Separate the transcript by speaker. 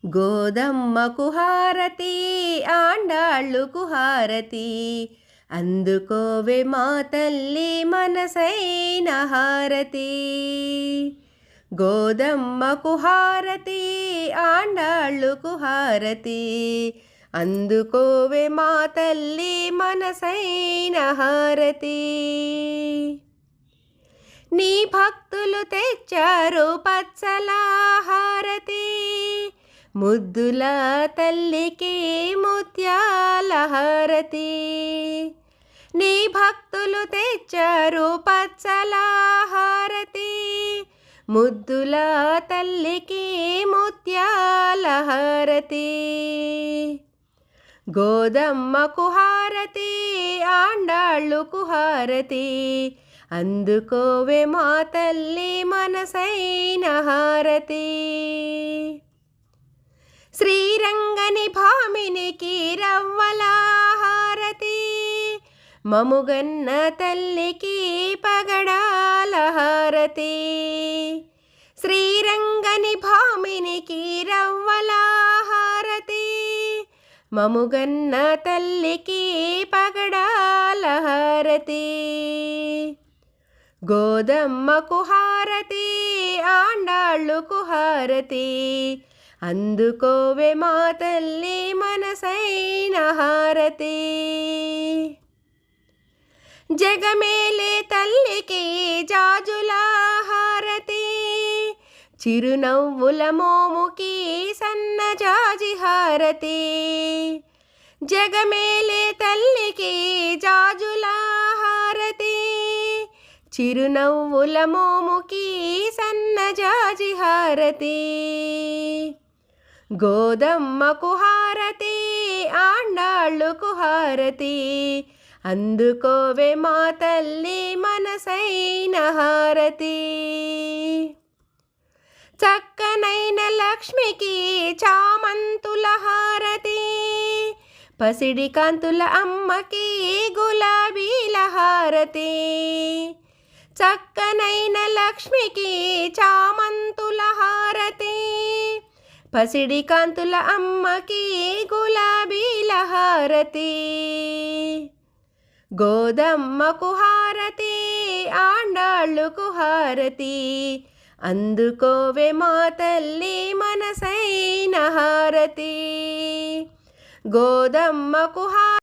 Speaker 1: గోదమ్మకు హారతి ఆండాళ్ళుకు హారతి అందుకోవే మా తల్లి మనసైన హారతి. గోదమ్మకు హారతి ఆండాళ్ళుకు హారతి అందుకోవే మా తల్లి మనసైన హారతి. నీ భక్తులు తెచ్చారు పచ్చల హారతి ముద్దుల తల్లికి ముత్యాల హారతి. నీ భక్తులు తెచ్చారు పచ్చల హారతి ముద్దుల తల్లికి ముత్యాల హారతి. గోదమ్మకు హారతి ఆండాళ్ళుకు హారతి అందుకోవే మా తల్లి మనసైన హారతి. శ్రీరంగని భామినికి రవ్వల హారతి మముగన్న తల్లికి పగడాల హారతి. శ్రీరంగని భామినికి రవ్వల హారతి మముగన్న తల్లికి పగడాల హారతి. గోదమ్మకు హారతి ఆండాళ్ళుకు హారతి అందుకోవే మా తల్లి మనసైన హారతి. జగమేలే తల్లికి జాజుల హారతి చిరునవ్వుల మోముకి సన్నజాజి హారతి. జగమేలే తల్లికి జాజుల హారతి చిరునవ్వుల మోముకి సన్నజాజి హారతి. గోదమ్మకు హారతి ఆండాళ్ళుకు హారతి అందుకోవే మా తల్లి మనసైన హారతి. చక్కనైన లక్ష్మికి చామంతుల హారతి పసిడి కాంతుల అమ్మకి గులాబీల హారతి. చక్కనైన లక్ష్మికి చామంతుల హారతి పసిడి కాంతుల అమ్మకి గులాబీల హారతి. గోదమ్మకు హారతి ఆండాళ్ళుకు హారతి అందుకోవే మా తల్లి మనసైన హారతి. గోదమ్మకు